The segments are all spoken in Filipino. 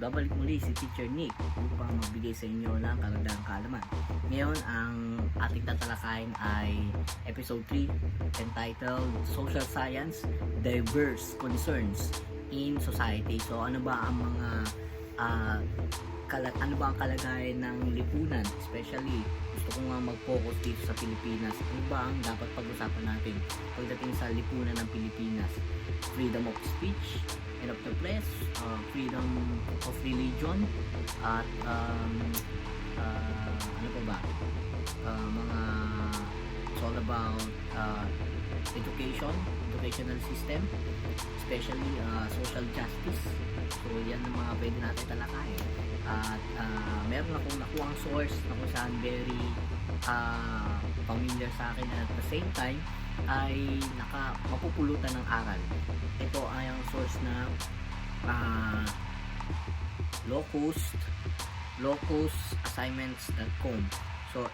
Babalik muli si Teacher Nick upang magbigay sa inyo ng karagdagang kaalaman. Ngayon, ang ating tatalakayin ay Episode 3 entitled Social Science, Diverse Concerns in Society. So, ano ba ang mga ano ba ang kalagayan ng lipunan, especially gusto ko nga mag-focus dito sa Pilipinas. Ano ba ang dapat pag-usapan natin pagdating sa lipunan ng Pilipinas? Freedom of speech and of the press, freedom of religion, at ano pa ba? Mga it's all about educational system, especially social justice. So yan ang mga pwede natin talakayin. At meron akong nakuhang source na kung saan very familiar sa akin, at at the same time ay mapupulutan ng aral. Ito ay ang source na locusassignments.com. So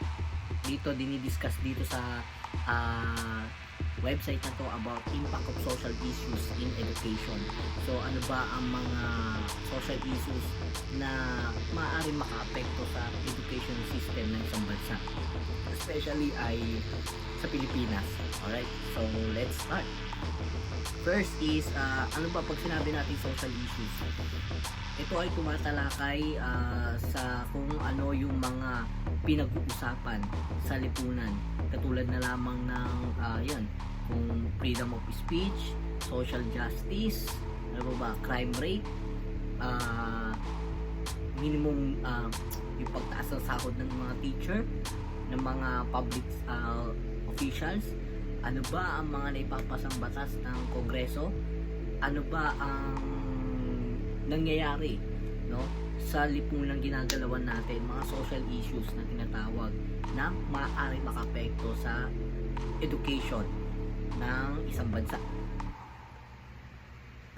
dito dinidiscuss dito sa website na to about impact of social issues in education. So ano ba ang mga social issues na maaaring makaapekto sa education system ng isang bansa, especially ay sa Pilipinas. Alright, so let's start. First is, ano ba pag sinabi natin social issues? Ito ay tumatalakay sa kung ano yung mga pinag-uusapan sa lipunan. Katulad na lamang ng yan, kung freedom of speech, social justice, ano ba, crime rate, minimum yung pagtaas ng sahod ng mga teacher, ng mga public officials, ano ba ang mga naipapasang batas ng Kongreso, ano ba ang nangyayari, no, sa lipunang ginagalawan natin, mga social issues na tinatawag na maaari makapekto sa education ng isang bansa.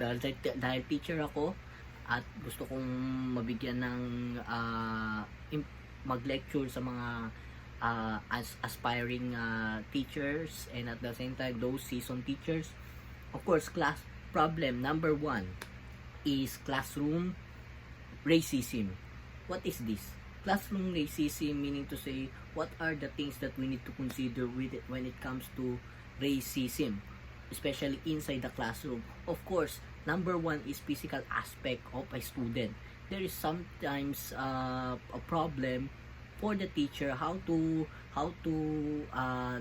Dahil teacher ako at gusto kong mabigyan ng mag-lecture sa mga aspiring teachers, and at the same time those seasoned teachers. Of course, class problem number 1 is classroom racism. What is this? Classroom racism, meaning to say, what are the things that we need to consider with it when it comes to racism, especially inside the classroom? Of course, number 1 is physical aspect of a student. There is sometimes a problem for the teacher how to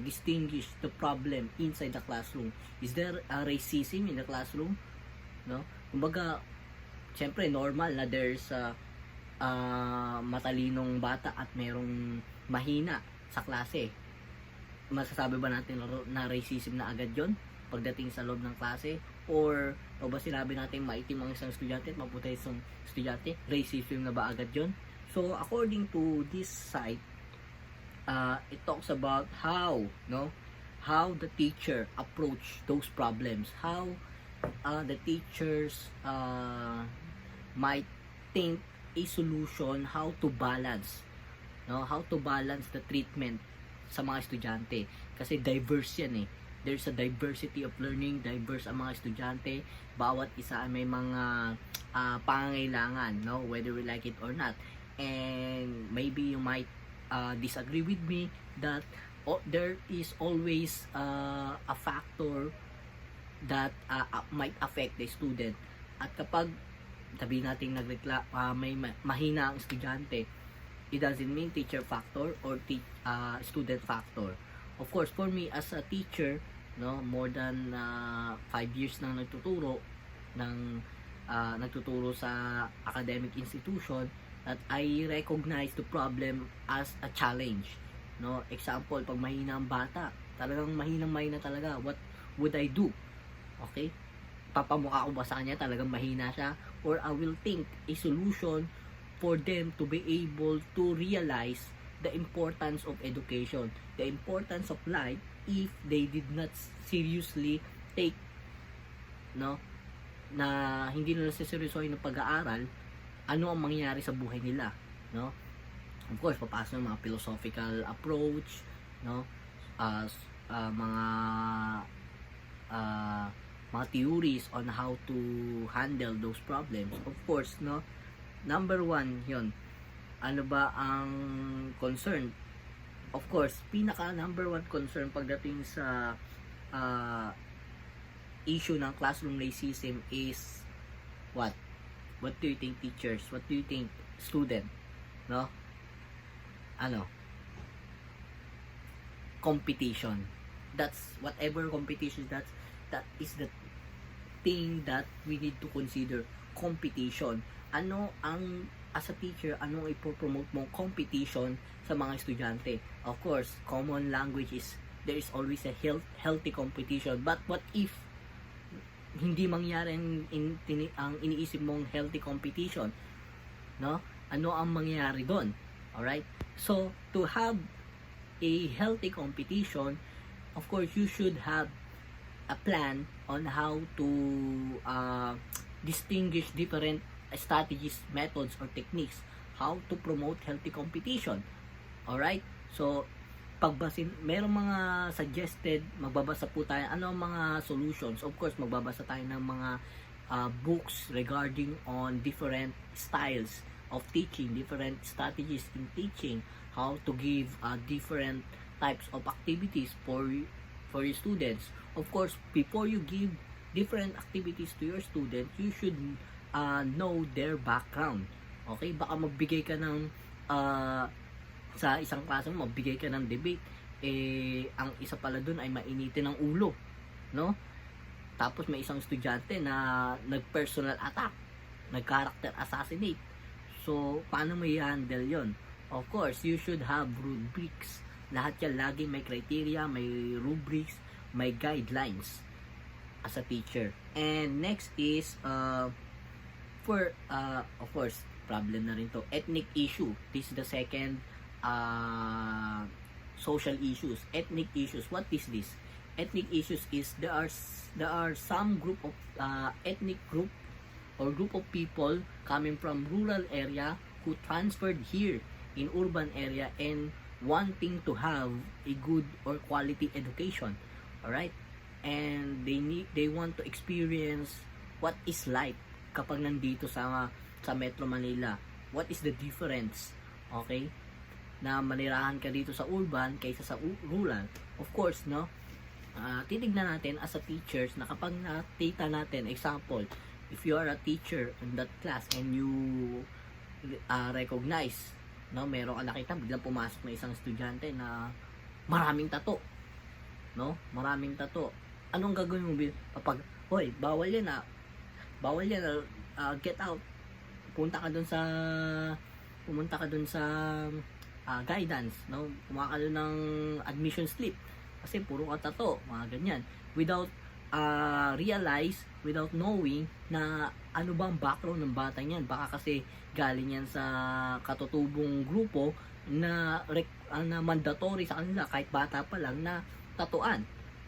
distinguish the problem inside the classroom. Is there a racism in the classroom? No? Kumbaga, syempre normal na there's matalinong bata at merong mahina sa klase. Masasabi ba natin na racism na agad yon pagdating sa loob ng klase? Or o ba sinabi natin maitim ang isang estudyante at maputi isang estudyante, racism na ba agad yon? So according to this site, it talks about how the teacher approach those problems, how the teachers might think a solution, how to balance the treatment sa mga estudyante, kasi diverse yan eh. There's a diversity of learning, diverse ang mga estudyante, bawat isa may mga pangangailangan, no, whether we like it or not. And maybe you might disagree with me that there is always a factor that might affect the student. At kapag sabihin natin may mahina ang estudyante, it doesn't mean teacher factor or student factor. Of course, for me as a teacher, no, more than 5 years nang nagtuturo sa academic institution, that I recognize the problem as a challenge. No, example, pag mahina ang bata, talagang mahina talaga, what would I do? Okay? Papamukha ko ba sa kanya talagang mahina siya, or I will think a solution for them to be able to realize the importance of education, the importance of life, if they did not seriously take, no, na hindi nila seryosohin ng pag-aaral, ano ang mangyayari sa buhay nila, no? Of course, papasok ng mga philosophical approach, no, mga theories on how to handle those problems. Of course, no, number one, yun. Ano ba ang concern? Of course, pinaka number one concern pagdating sa uh, issue ng classroom racism is what? What do you think, teachers? What do you think, student? No? Ano? Competition. That's whatever competition, that is the thing that we need to consider. Competition. Ano ang, as a teacher, anong ipopromote mong competition sa mga estudyante? Of course, common language is there is always a healthy competition. But what if hindi mangyari ang iniisip mong healthy competition? No? Ano ang mangyayari doon? Alright? So, to have a healthy competition, of course, you should have a plan on how to distinguish different strategies, methods, or techniques, how to promote healthy competition. Alright? So, merong mga suggested, magbabasa po tayo, ano ang mga solutions. Of course, magbabasa tayo ng mga books regarding on different styles of teaching, different strategies in teaching, how to give different types of activities for your students. Of course, before you give different activities to your students, you should know their background. Okay? Baka magbigay ka ng sa isang klase mo, magbigay ka ng debate, ang isa pala dun ay mainitin ng ulo, no? Tapos may isang estudyante na nag-personal attack, nag-character assassinate. So, paano mo i-handle yon? Of course, you should have rubrics. Lahat yan, laging may criteria, may rubrics, may guidelines as a teacher. And next is, of course, problem na rin to, ethnic issue. This is the second social issues. Ethnic issues, what is this? Ethnic issues is there are some group of ethnic group or group of people coming from rural area who transferred here in urban area and wanting to have a good or quality education. All right? And they want to experience what is like kapag nandito sa Metro Manila. What is the difference? Okay? Na manirahan ka dito sa urban kaysa sa rural. Of course, no? Titignan natin as a teachers na kapag nakita natin, example, if you are a teacher in that class and you recognize, no, meron ka nakita, biglang pumasok na isang estudyante na maraming tato. No? Maraming tato. Anong gagawin mo? Kapag, hoy, bawal yan, get out. Pumunta ka dun sa guidance, no? Kumuha ka doon ng admission slip kasi puro ka tato, mga ganyan, without without knowing na ano bang background ng batang yan. Baka kasi galing yan sa katutubong grupo na mandatory sa kanila kahit bata pa lang na tatuan,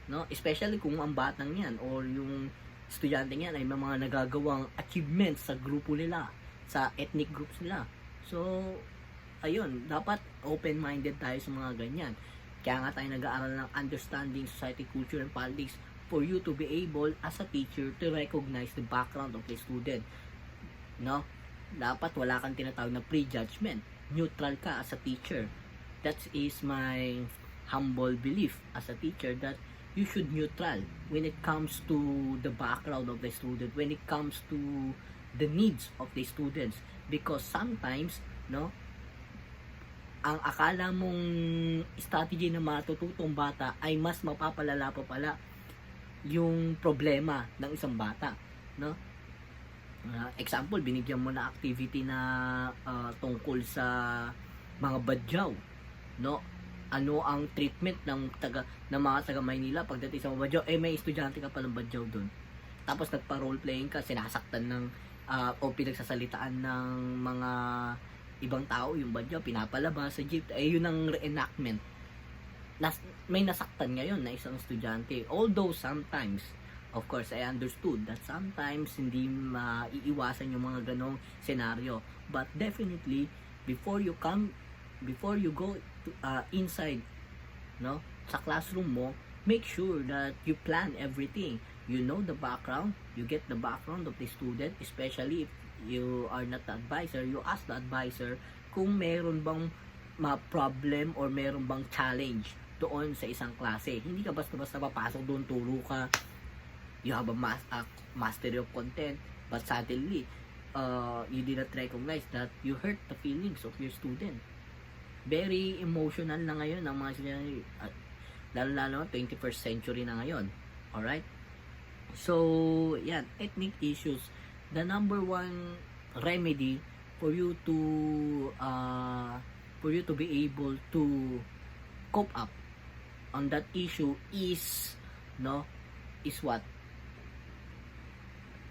no? Especially kung ang batang yan or yung estudyante yan ay may mga nagagawang achievements sa grupo nila, sa ethnic groups nila. So, ayun, dapat open-minded tayo sa mga ganyan. Kaya nga tayo nag-aaral ng understanding society, culture, and politics for you to be able as a teacher to recognize the background of the student. No? Dapat wala kang tinatawag na prejudgment. Neutral ka as a teacher. That is my humble belief as a teacher, that you should neutral when it comes to the background of the student, when it comes to the needs of the students. Because sometimes, no, ang akala mong strategy na matututong bata ay mas mapapalala pa pala yung problema ng isang bata, no? Example, binigyan mo na activity na tungkol sa mga badyaw, no? Ano ang treatment ng mga taga Maynila pagdating sa mga badyaw? May estudyante ka palang badyaw doon. Tapos nagpa-role playing ka, sinasaktan ng o pinagsasalitaan ng mga ibang tao yung badyaw, pinapalabas sa jeep. Yun ang reenactment. May nasaktan ngayon na isang estudyante. Although sometimes, of course, I understood that sometimes hindi maiiwasan yung mga ganong senaryo. But definitely, before you go to, inside, no, sa classroom mo, make sure that you plan everything. You know the background, you get the background of the student, especially if you are not the advisor, you ask the advisor kung meron bang problem or meron bang challenge doon sa isang klase. Hindi ka basta-basta papasok doon, turo ka, you have a mastery of content, but suddenly you did not recognize that you hurt the feelings of your student. Very emotional na ngayon ang mga estudyante, lalo 21st century na ngayon. Alright? So, yan, ethnic issues. The number one remedy for you to be able to cope up on that issue is what?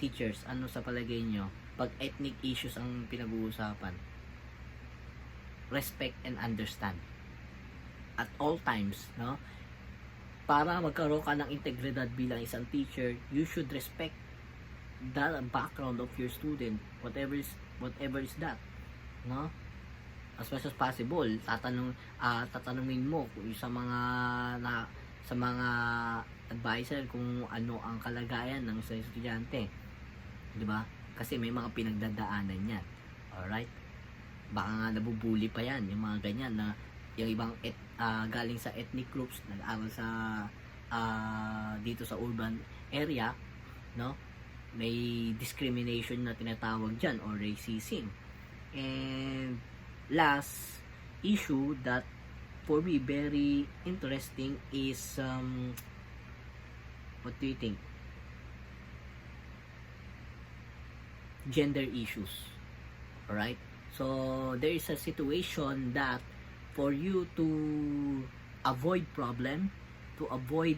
Teachers, ano sa palagay nyo? Pag ethnic issues ang pinag-uusapan, respect and understand at all times, no? Para magkaroon ka ng integridad bilang isang teacher, you should respect the background of your student, whatever is that, no? As much as possible, tatanungin mo sa mga advisor kung ano ang kalagayan ng isang estudyante, di ba? Kasi may mga pinagdadaanan yan. Alright? Baka nga nabubuli pa yan, yung mga ganyan na yung ibang galing sa ethnic groups, nag-aaral sa dito sa urban area, no? May discrimination na tinatawag dyan or racism. And last issue that for me very interesting is what do you think? Gender issues. Alright? So there is a situation that for you to avoid problem, to avoid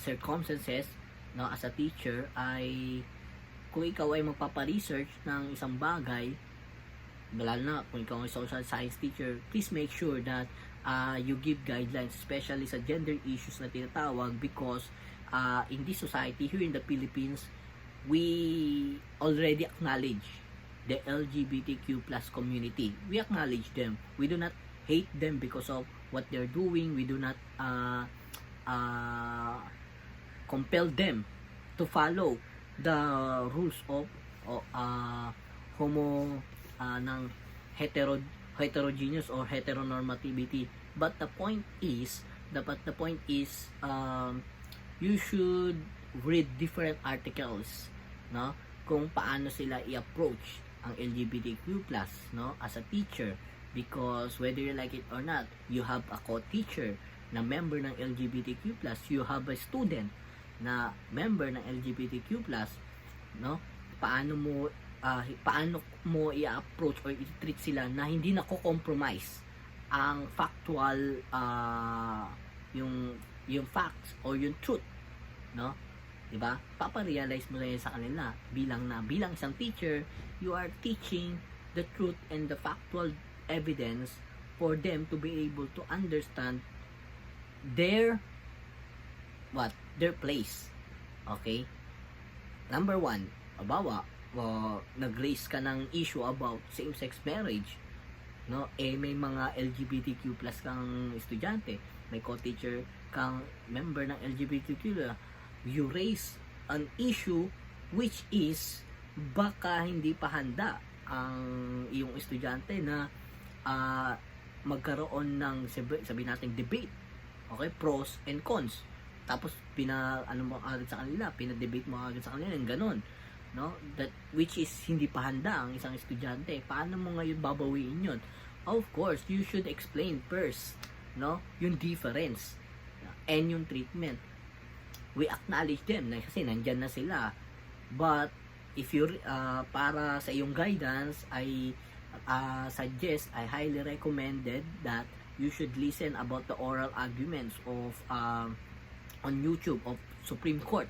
circumstances, no, as a teacher, ay kung ikaw ay magpapa-research ng isang bagay, lalo na kung ikaw ay social science teacher, please make sure that you give guidelines, especially sa gender issues na tinatawag, because in this society here in the Philippines, we already acknowledge the LGBTQ plus community. We acknowledge them. We do not hate them because of what they're doing. We do not compel them to follow the rules of ng heterogeneous or heteronormativity. But the point is you should read different articles, no, kung paano sila i-approach ang LGBTQ+, no, as a teacher, because whether you like it or not, you have a co-teacher na member ng LGBTQ+, you have a student na member ng LGBTQ+, no, paano mo i-approach or i-treat sila na hindi nako-compromise ang factual yung facts or yung truth, no? Diba? Papa-realize mo na sa kanila bilang isang teacher, you are teaching the truth and the factual evidence for them to be able to understand their place. Okay? Number one, nag-raise ka ng issue about same-sex marriage, no? May mga LGBTQ plus kang estudyante, may co-teacher kang member ng LGBTQ, you raise an issue which is baka hindi pa handa ang iyong estudyante na magkaroon ng sabi nating debate, okay, pros and cons, tapos mo agad sa kanila, pinadebate mo agad sa kanila ng ganon, no, that which is hindi pa handa ang isang estudyante. Paano mo ngayon babawiin yun? Of course, you should explain first, no, yung difference and yung treatment. We acknowledge them kasi nandyan na sila, but if you para sa iyong guidance, I suggest, I highly recommended that you should listen about the oral arguments of on YouTube of Supreme Court,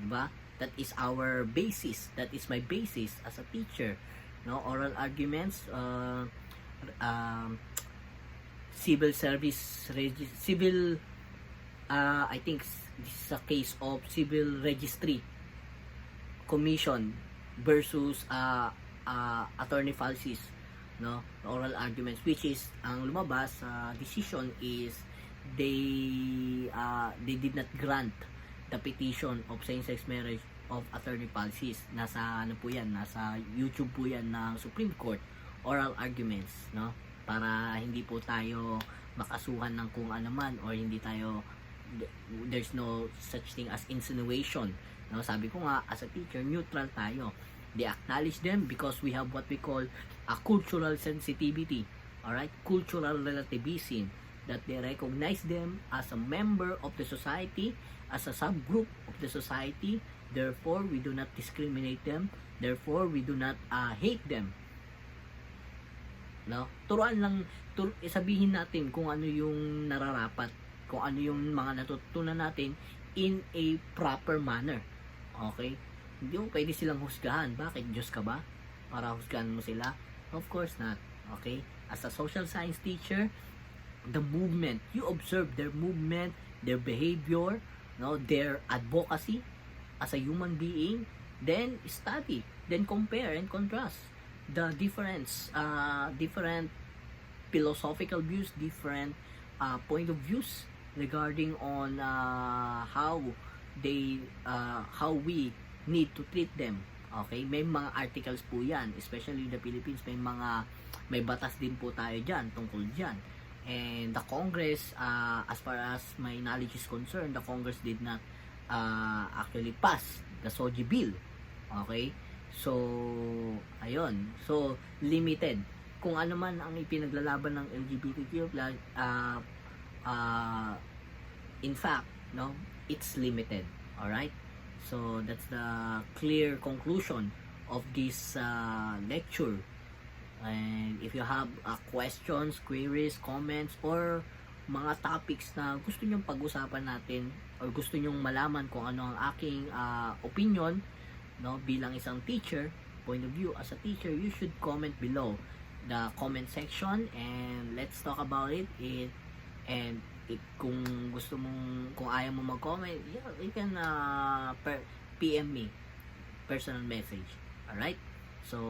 diba? That is our basis, that is my basis as a teacher, no, oral arguments, civil service I think this is a case of civil registry commission versus attorney falsis, no, oral arguments, which is ang lumabas decision is they did not grant the petition of same-sex marriage of Attorney Policies. Nasa ano po yan, nasa YouTube po yan ng Supreme Court, oral arguments, no? Para hindi po tayo makasuhan ng kung ano man, or hindi tayo, there's no such thing as insinuation, no? Sabi ko nga, as a teacher, neutral tayo. They acknowledge them because we have what we call a cultural sensitivity, alright, cultural relativism, that they recognize them as a member of the society, as a subgroup of the society. Therefore, we do not discriminate them. Therefore, we do not hate them. No? Turuan lang, sabihin natin kung ano yung nararapat, kung ano yung mga natutunan natin in a proper manner. Okay? Hindi mo pwede silang husgahan. Bakit? Diyos ka ba? Para husgahan mo sila? Of course not. Okay? As a social science teacher, the movement, you observe their movement, their behavior, no, their advocacy as a human being, then study, then compare and contrast the different philosophical views, different point of views regarding on how we need to treat them. Okay, may mga articles po yan, especially in the Philippines, may batas din po tayo dyan tungkol dyan. And the Congress, as far as my knowledge is concerned, the Congress did not actually pass the SOGI bill. Okay? So, ayun. So, limited. Kung ano man ang ipinaglalaban ng LGBTQ+, in fact, no, it's limited. Alright? So, that's the clear conclusion of this lecture. And if you have questions, queries, comments, or mga topics na gusto nyong pag-usapan natin, or gusto nyong malaman kung ano ang aking opinion, no, bilang isang teacher, point of view as a teacher, you should comment below the comment section, and let's talk about it. Kung gusto mong, kung ayaw mo mag-comment, yeah, you can PM me, personal message. Alright? So,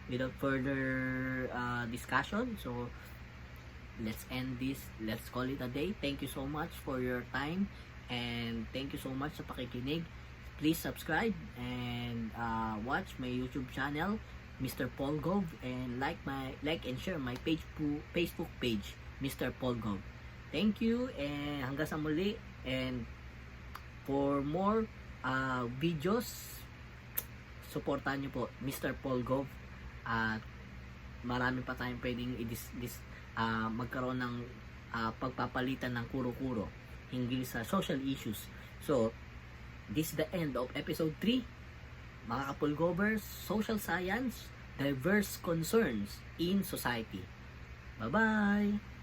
without further discussion, so let's end this, let's call it a day. Thank you so much for your time, and thank you so much sa pakikinig. Please subscribe and watch my YouTube channel, Mr. Paul Gov, and like and share my Facebook page, Mr. Paul Gov. Thank you, and hanggang sa muli. And for more videos, supportan nyo po Mr. Paul Gov, at marami pa tayong pwedeng magkaroon ng pagpapalitan ng kuro-kuro hinggil sa social issues. So, this is the end of episode 3, mga kapulgovers, social science, diverse concerns in society. Bye-bye!